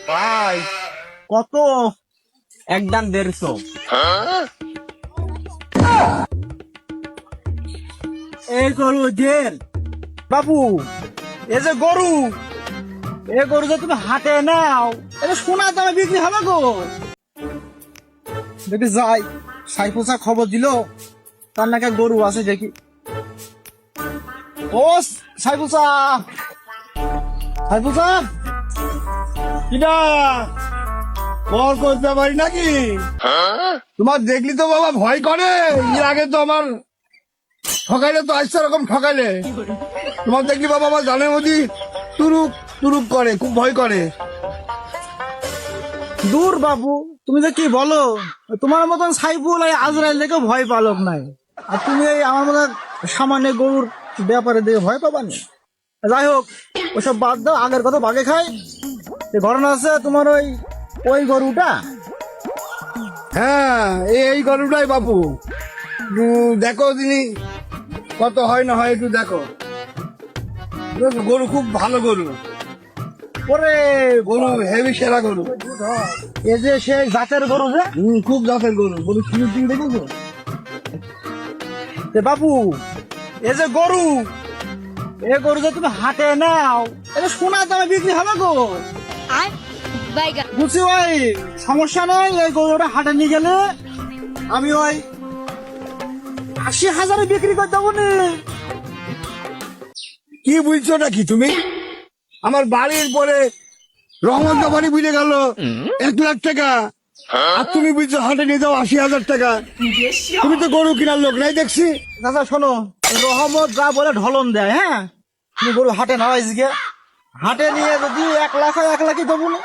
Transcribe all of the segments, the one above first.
ভাই কত? একদম 150। এই গরু জেল বাবু, এ যে গরু, এ গরু যে তুমি হাটে নাও, এটা সোনা দামে বিক্রি হবে গো। দেখি যাই, সাইফুসা খবর দিল তার নাকি গরু আছে দেখি। ও সাইফুসা, সাইফুসা কিনা বল করতে পারি নাকি? তোমার দেখলি তো বাবা ভয় করে। এর আগে তো আমার ঠকাইলে, তো আজ রকম ঠকাইলে তোমার দেখলি বাবা আমার জানের মধ্যে তুরুক তুরুক করে, খুব ভয় করে। দূর বাবু, তুমি যে কি বলো, তোমার মতন সাইফুল আজরাইল দেখে ভয় পালক নাই, আর তুমি এই আমার মতন সামান্য গরুর ব্যাপারে দেখে ভয় পাবা না। যাই হোক, ওসব বাদ দাও, আগের কথা বাগে খাই। ঘটনা আছে তোমার ওই ওই গরুটা। হ্যাঁ, এই গরুটাই বাপু। দেখো তিনি কত হয় না হয়, একটু দেখো। গরু খুব ভালো গরু, ওরে গরু হেভি সেরা গরু। এই যে সে জাতের গরু, যে খুব জাতের গরু। গরু কিনে দিয়ে দেখেছো বাপু? এ যে গরু, এ গরু যে তুমি হাটে নাও, এটা সোনা দামে বিক্রি হবে গো। বুঝছি ভাই, সমস্যা নেই। এই গরুটা হাটে নিয়ে গেলে আমি ওই 80,000 বিক্রি করে দেবো নি। কি বুঝছো নাকি তুমি? আমার বাড়ির পরে রহমান বাড়ি বুঝে গেল 1,00,000 টাকা, আর তুমি বুঝছো হাটে নিয়ে যাও 80,000 টাকা। তুমি তো গরু কেনার লোক নাই দেখছি। দাদা শোনো, রহমত যা বলে ঢলন দেয়। হ্যাঁ, তুমি গরু হাটে নাও, আজকে হাটে নিয়ে যদি 1 লাখ হয় 1 লাখই দেবো না,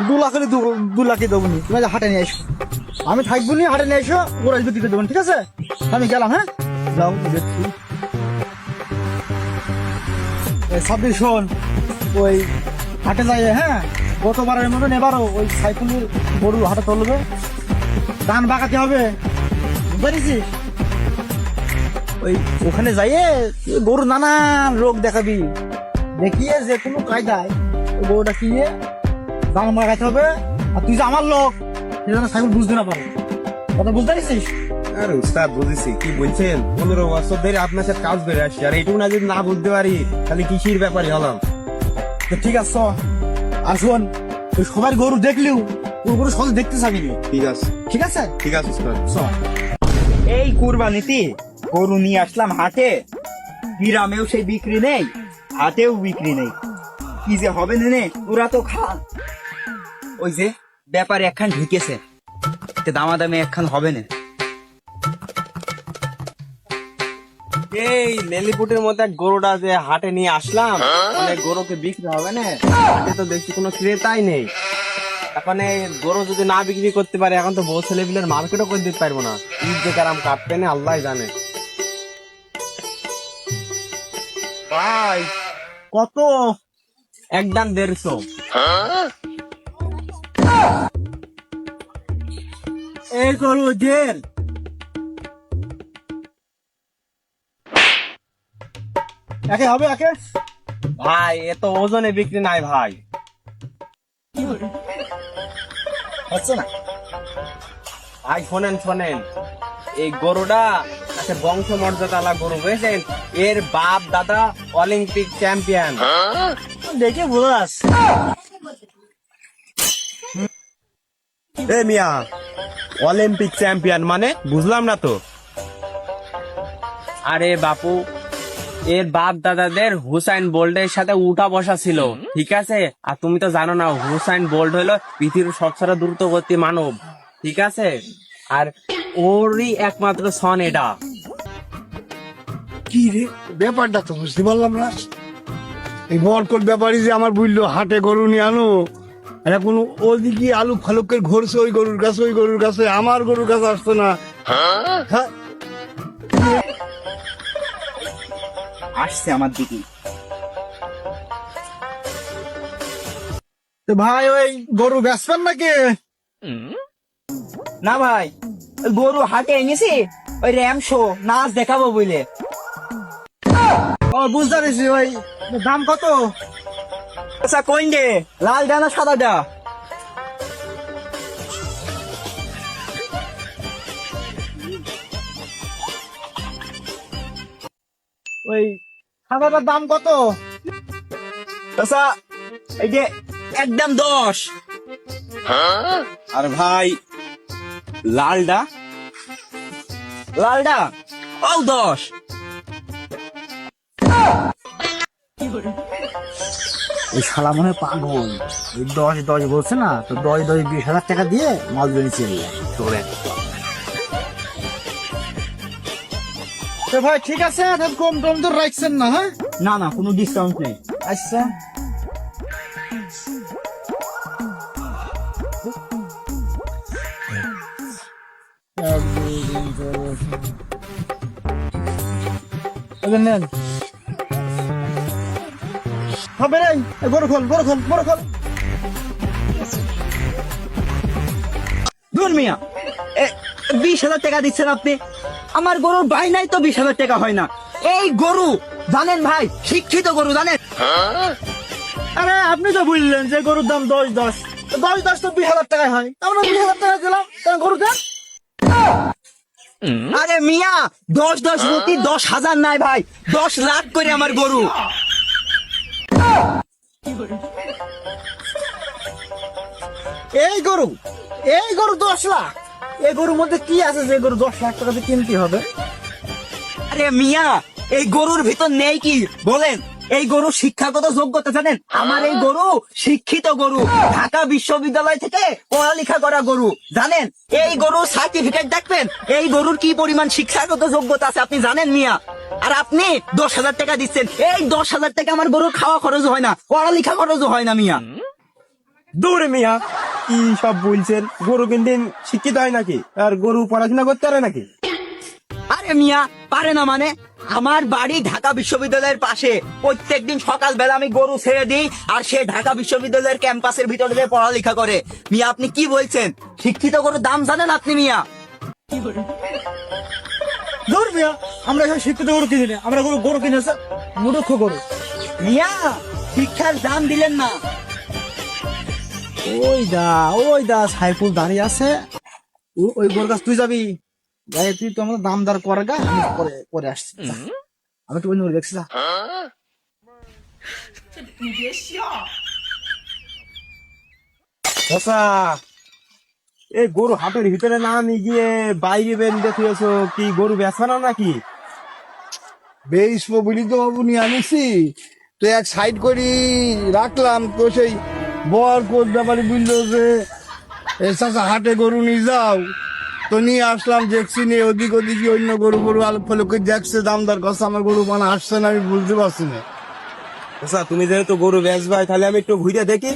2 লাখ হলে 2 লাখই দেবো না। তুমি হাটে নিয়ে এসো, আমি থাকবো নি। হাটে নিয়ে এসো, ওরা বিক্রি করে দেবেন, ঠিক আছে? আমি গেলাম। হ্যাঁ, যাও দেখছি। ছাব্বিশ শোন, ওই হাটে যাই। হ্যাঁ, গতবারের মতন এবারও ওই সাইকেলের গরু হাটে তুলবে, ধান বাগাতে হবে, বুঝতে ওই ওখানে যাইয়ে গরু নানান রোগ দেখাবি, দেখিয়ে যে কোনো কায়দায় ওই গরুটা কিনে ধান বাগাতে হবে। আর তুই যে আমার লোক, সেজন্য সাইকেল বুঝতে না পারে, কথা বুঝতে পারছিস? আরে উস্তাদ, বুঝেছি কি বলছেন। 15 বছর ধরে আপনার সাথে কাজ করে আসছি, আর এইটুকু না যদি না বুঝতে পারি তাহলে কিসির ব্যাপারে হলাম। তো ঠিক আছে, আর শোন, ওই সবার গরু দেখলেও ওর গরু সহজে দেখতে চাবি না। ঠিক আছে, ঠিক আছে, ঠিক আছে উস্তাদ। চল। এই কুরবানিতে গরু নিয়ে আসলাম হাটে, গ্রামেও সেই বিক্রি নেই, হাটেও বিক্রি নেই। কি যে হবে নে, তোরা তো খা। ওই যে ব্যাপারে একখান ঢুকেছে, দামাদামি একখান হবে না। এই লেলিপুটের মধ্যে গরুটা যে হাটে নিয়ে আসলাম, মানে গরুকে বিক্রি হবে না। হাটে তো দেখছি কোনো ক্রেতাই নেই। এখন এই গরু যদি না বিক্রি করতে পারে, এখন তো বউ ছেলেপিলের মার্কেটও করে দিতে পারবো না। ঈদ যে কারাম কাটবে না আল্লাহ জানে। ভাই কত? একদম 150। এই গরু জেল একে হবে, একে ভাই এ তো ওজনে বিক্রি নাই ভাই। হচ্ছে না। ভাই শোনেন শোনেন, এই গরুটা একটা বংশ মর্যাদা গরু, বুঝেছেন? এর বাপ দাদা অলিম্পিক চ্যাম্পিয়ন। দেখে বোঝা যাচ্ছে। এ মিয়া, অলিম্পিক চ্যাম্পিয়ন মানে বুঝলাম না তো। আরে বাপু, এর বাপ দাদাদের হুসাইন বোল্টের সাথে উঠা বসা ছিল, ঠিক আছে? আর তুমি তো জানো না, হুসাইন বোল্ট হলো পৃথিবীর সবচেয়ে দ্রুতগতি মানব, ঠিক আছে? আর ওরই একমাত্র সন এটা। কি রে ব্যাপারটা তো বুঝতে পারলাম না। এই বরকট ব্যাপারী যে আমার বুঝলো হাটে গরু নিয়ে আনো, আর এখন ওদিকে আলু ফালুকের ঘুরছে ওই গরুর কাছে, ওই গরুর কাছে, আমার গরুর কাছে আসতো না। হ্যাঁ, আসছে আমার দিকে। তো ভাই ওই গরু বেচবেন নাকি? না ভাই, ওই গরু হাটে এনেছি ওই র্যাম শো নাচ দেখাবো বলে। ও বুঝতে পেরেছি। ওই দাম কত? আচ্ছা কোন ডে, লাল ডানা সাদা ডা? সাদাটার দাম কত? চাচা এই যে একদম 10। আর ভাই লালটা? লালটা ও 10। এই শালা মনে হয় পাগল। এই 10 বলছে না, তো 20,000 টাকা দিয়ে মাল জমি চেয়ে তোরে। তো ভাই ঠিক আছে, কম টম তো রাখছেন না? হ্যাঁ, না না, কোনো ডিসকাউন্ট নেই। আচ্ছা। নেন হবে রে, গরু খোল। দূর মিয়া, 20,000 টাকা দিচ্ছেন আপনি? আমার গরুর বাই তো 20,000 টাকা হয় না। এই গরু জানেন ভাই, শিক্ষিত গরু জানেন। আরে আপনি তো বললেন যে গরুর দাম 10 তো 20,000 টাকায় হয়। আমরা 20,000 টাকা দিলাম, গরু দেন। আরে মিয়া, 10 প্রতি 10,000 নাই ভাই, 10 লাখ করে আমার গরু। এই গরু 10 লাখ। এই গরুর মধ্যে কি আছে যে গরু 10 লাখ টাকা দিয়ে কিনতে হবে? আরে মিয়া, এই গরুর ভিতর নেই কি বলেন? এই গরু শিক্ষাগত যোগ্যতা জানেন? আমার এই গরু শিক্ষিত গরু, ঢাকা বিশ্ববিদ্যালয় থেকে পড়ালেখা করা গরু জানেন। এই গরুর সার্টিফিকেট দেখবেন, এই গরুর কি পরিমাণ শিক্ষাগত যোগ্যতা আছে আপনি জানেন মিয়া। আর আপনি 10,000 টাকা দিচ্ছেন। এই 10,000 টাকা আমার গরুর খাওয়া খরচ হয় না, পড়ালেখা খরচও হয় না মিয়া। দূরে মিয়া, কি সব বলছেন? গরু কিনতে শিক্ষিত হয় নাকি? আর গরু পড়াশোনা করতে পারে নাকি? আরে মিয়া, পারে না মানে? আমার বাড়ি ঢাকা বিশ্ববিদ্যালয়ের পাশে। প্রত্যেকদিন সকালবেলা আমি গরু ছেড়ে দিই, আর সে ঢাকা বিশ্ববিদ্যালয়ের ক্যাম্পাসের ভিতরে যে পড়ালেখা করে। মিয়া আপনি কি বলছেন? শিক্ষিত গরুর দাম জানেন আপনি মিয়া? দূর মিয়া, আমরা এখানে শিক্ষিত গরু কিনি না, আমরা গরু কিনেছে মূর্খ গরু। মিয়া শিক্ষার দাম দিলেন না। ওই দা সাইফুল দাঁড়িয়ে আছে। ওই গরুর কাছে তুই যাবি, যাই তুই তো আমাদের দাম দর করে গা, আমি পরে আসছি। যা। আমি তো অন্য দেখছি। যা। আচ্ছা, এই গরু হাটের ভিতরে না নিয়ে গিয়ে বাইরে বেঁধে থুয়েছো, কি গরু বেচা না নাকি? বেশ বলি তো বাবু নিয়ে আনিছি, তো এক সাইড করি রাখলাম। তো সেই বর কোট ব্যাপারে বুঝলো যে চাচা হাটে গরু নিয়ে যাও, তো নিয়ে আসলাম। দেখছি নিয়ে ওদিক ওদিকে অন্য গরু আলোক ফলোক দেখছে, দাম দর করছে। আমার গরু মানে আসছে না, আমি বুঝতে পারছি না। আচ্ছা, তুমি যেহেতু গরু বেচবাই, তাহলে আমি একটু ঘুরে দেখি।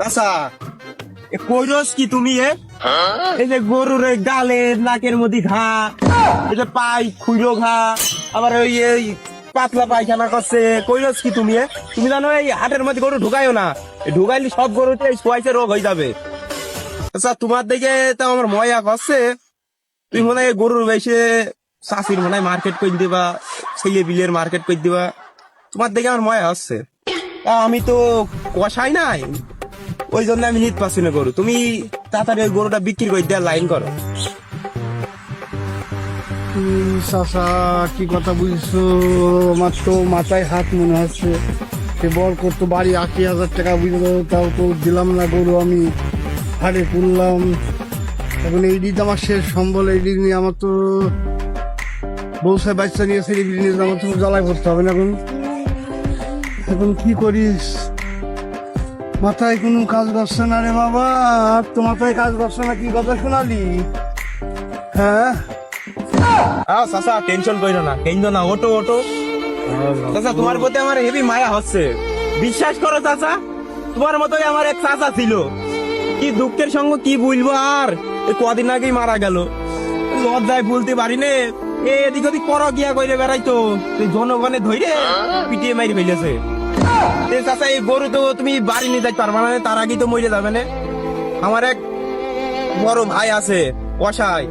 আচ্ছা, কইরস কি তুমি? এই যে গরুর গালে নাকের মধ্যে ঘা, এই যে পাই খুইরো ঘা, আবার ওই এই পাতলা পায়খানা করছে, কইরস কি তুমি? তুমি জানো এই হাটের মধ্যে গরু ঢুকাইও না, ঢুকাইলে সব গরুতে সোয়াইছে রোগ হয়ে যাবে। আচ্ছা, তোমার দিকে তো আমার ময়া করছে। তুমি মনে হয় গরুর বেশি চাষির মনে হয় মার্কেট করে দিবা, ছেলে বিলের মার্কেট করে দিবা। তোমার দিকে আমার ময়া হচ্ছে। আমি তো কষাই নাই, ওই জন্য আমি নিতে পারছি না গরু। তুমি তাড়াতাড়ি ওই গরুটা বিক্রি করে দেওয়ার লাইন করো। চাচা কি কথা বুঝছো? আমার তো মাথায় হাত মনে হচ্ছে। সে বর করতো বাড়ি 80,000 টাকা বুঝলো, তাও তো দিলাম না গরু। আমি হাটে তুললাম, এখন এই দিন আমার শেষ সম্বল। এই দিন নিয়ে আমার তো বউ সাহেব বাচ্চা নিয়ে সেই দিন নিয়ে আমার তো জ্বালায় পড়তে হবে না। এখন কি করিস? মাথায় কোনো কাজ করছে না রে বাবা। আর তো মাথায় কাজ করছে না, কি কথা শোনালি? হ্যাঁ চাচা টেনশন করো না, কেন্দ্র না, ওটো ওটো। চাচা তোমার প্রতি আমার হেভি মায়া হচ্ছে, বিশ্বাস করো চাচা। তোমার মতোই আমার এক চাচা ছিল, কি দুঃখের সঙ্গে কি বলবো। আর এই কদিন আগেই মারা গেল, লজ্জায় বলতে পারি নে। এদিক ওদিক পর গিয়া কইরে বেড়াইতো, জনগণে ধরে পিটিয়ে মারি ফেলেছে। চাচা এই গরু তো তুমি বাড়ি নিয়ে যাইতে পারবা না, তার আগেই তো মরে যাবে না। আমার এক বড় ভাই আছে কষাই,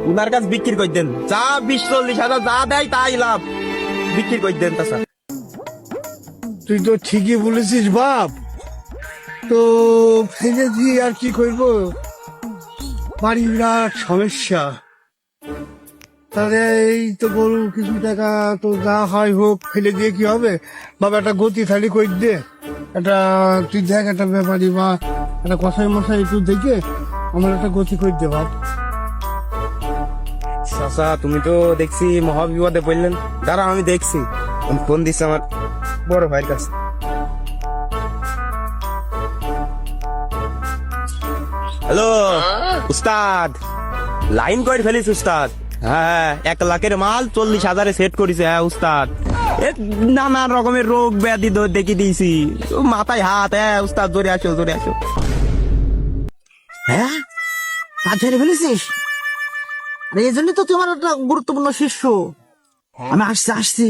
উনার কাছে বিক্রি করে দেন, যা 20-40 হাজার যা দেয় তাই লাভ, বিক্রি করে দেন চাচা। তুই তো ঠিকই বলেছিস বাপ, তো ফেলে দিয়ে আর কি করবো, বাড়ি বিরাট সমস্যা। তাহলে এই তো গরু কিছু টাকা তো যা হয় হোক, ফেলে দিয়ে কি হবে বাবা, একটা গতি থালি করে দে, একটা তুই দেখ একটা ব্যাপারী বা একটা কষাই মশাই একটু দেখে আমার একটা গতি করে দে বাপ। চাচা তুমি তো দেখছি মহাবিপদে বললেন, দাঁড়াও আমি দেখছি, আমি ফোন দিচ্ছি আমার বড় ভাইয়ের কাছে। হ্যালো উস্তাদ, লাইন করে ফেলিস উস্তাদ। হ্যাঁ 1 লাখের মাল 40,000-এ সেট করেছে। হ্যাঁ উস্তাদ, নানা রকমের রোগ ব্যাধি দেখি দিয়েছি, মাথায় হাত। হ্যাঁ উস্তাদ জোরে আসো, জোরে আসো। হ্যাঁ কাজ ছেড়ে ফেলেছিস? আরে এই জন্য তো তোমার একটা গুরুত্বপূর্ণ শিষ্য। আমি আসছি আসছি,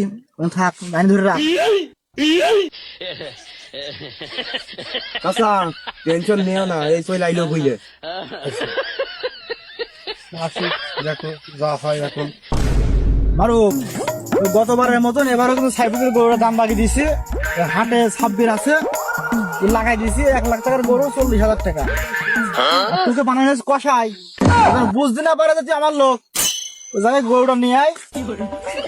থাক লাইন ধরে রাখ। চাচা টেনশন নিও না, এই চলে আইলো বুঝলে। আসি দেখো যা হয় এখন। মারুফ, ওই গতবারের মতন এবারও কিন্তু সাইফুলের গরুর দাম বাড়িয়ে দিছি। হাটে 26 আছে, লাগাই দিছি 1 লাখ টাকার গরু 40,000 টাকা। আর তোকে বানানো হয়েছে কষাই, বুঝতে না পারে যে আমার লোক, ওই জায়গায় গরুটা নিয়ে আয়,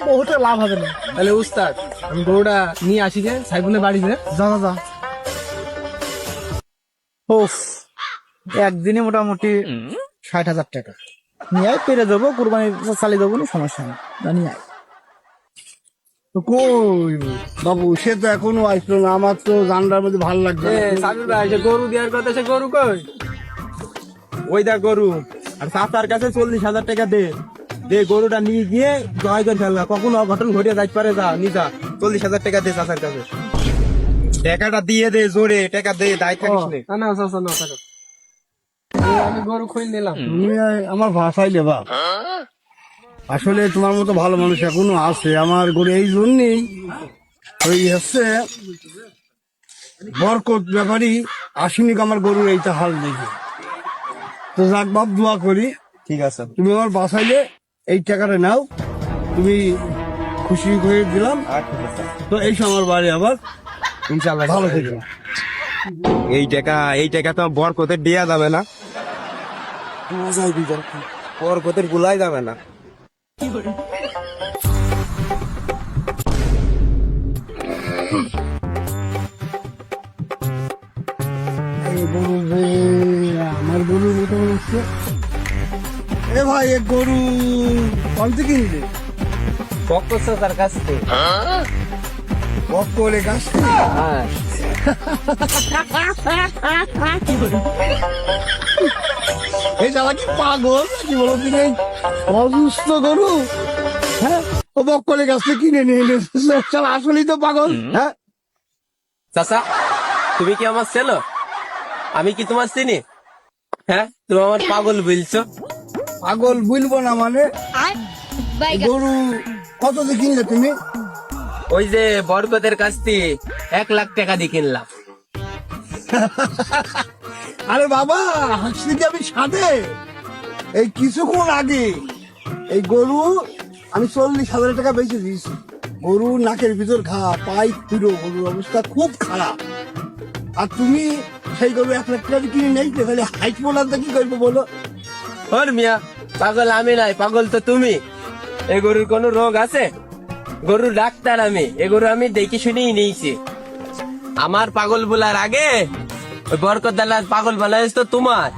বহুত লাভ হবে না। তাহলে উস্তাদ আমি গরুটা নিয়ে আসি যে সাইফুলের বাড়িতে। যা যা যা। ওফ, একদিনে মোটামুটি 60,000 টাকা নিয়ে আয়, পেরে দেবো, কুরবানি চালিয়ে দেবো, সমস্যা নেই, নিয়ে আয়। তো কই বাবু, সে তো এখনো আসলো না, আমার তো জানলার মধ্যে ভালো লাগছে না। সাবির ভাই, সে গরু দেওয়ার কথা, সে গরু কই? ওই দেখ গরু, আর চাচার কাছে 40,000 টাকা দে, দে গরুটা নিয়ে গিয়ে জয় করে ফেলবা, কখনো অঘটন ঘটে যাইতে পারে, যা নি যা, 40,000 টাকা দে চাচার কাছে। টাকাটা দিয়ে দে জোরে, টাকা দে, দায় থাকিস না। না চাচা না টাকা, আমি গরু খুঁজে নিলাম। তুমি আমার ভাষাই দেবা, আসলে তোমার মতো ভালো মানুষ এখনো আছে আমার গরু, এই জন্যই ওই হচ্ছে বরকত ব্যাপারী আসেনি আমার গরুর এইটা হাল দেখে। তো যাক বাপ, দোয়া করি ঠিক আছে। তুমি আমার বাসাইলে এই টাকাটা নাও, তুমি খুশি করে দিলাম। তো এই আমার বাড়ি আবার ইনশাআল্লাহ ভালো থেকে। এই টাকা তো বরকতের দেয়া যাবে না, বরকতের গুলাই যাবে না। এই গরু রে, আমার গরু মতো মনে হচ্ছে। এ ভাই, এক গরু কমতে কিনলে বক্কর চাচার কাছে। বক করে গাছ হ্যাঁ এই জ্বালা কি পাগল কি বলো তুমি, অসুস্থ গরু। হ্যাঁ, ও বক করে গাছটা কিনে নিয়ে এলে, শালা আসলেই তো পাগল। হ্যাঁ, চাচা তুমি কি আমার ছেলে? আমি কি তোমার চিনি? হ্যাঁ তুমি আমার পাগল বলছো? পাগল বলবো না মানে, গরু কত দিয়ে কিনলে তুমি? ওই যে বরকতের কাছ থেকে 1 লাখ টাকা দিয়ে কিনলাম। আরে বাবা, হাসলি কি আমি সাথে? এই কিছুক্ষণ আগে এই গরু আমি 40,000 টাকা বেঁচে দিয়েছি। গরু নাকের ভিতর ঘা, পাই পুরো, গরুর অবস্থা খুব খারাপ। আর তুমি সেই গরু 1 লাখ টাকা দিয়ে কিনে নেই, তাহলে হাইট মোলার কি করবো বলো? ওর মিয়া, পাগল আমি নাই, পাগল তো তুমি। এই গরুর কোনো রোগ আছে? গরুর ডাক্তার আমি, এ গরু আমি দেখে শুনেই নিয়েছি। আমার পাগল বলার আগে ওই বরকত দালাল পাগল বলা তো তোমার।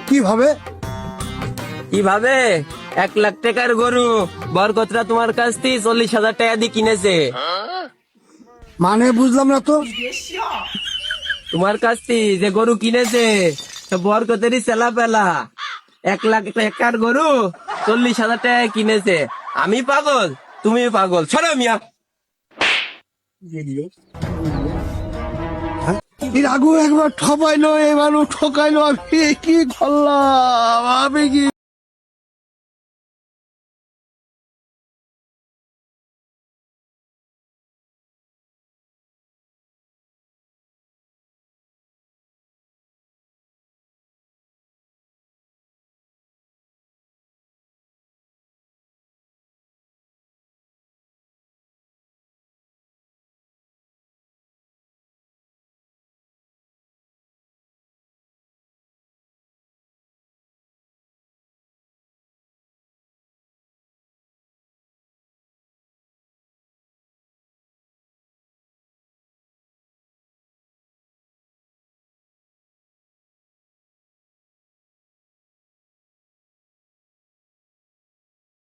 কিভাবে? কিভাবে? 1 লাখ টাকার গরু বরকতরা তোমার কাছ থেকে 40,000 টাকা দিয়ে কিনেছে। মানে বুঝলাম না তো। তোমার কাছ থেকে যে গরু কিনেছে সে বরকতেরই চেলা পেলা। 1 লাখ টাকার গরু 40,000 টাকা কিনেছে। আমি পাগল, তুমি পাগল, ছড়ো মিয়া। এর আগেও একবার ঠপাইলো, এবারও ঠকাইলো, আমি কি করলাম? আমি কি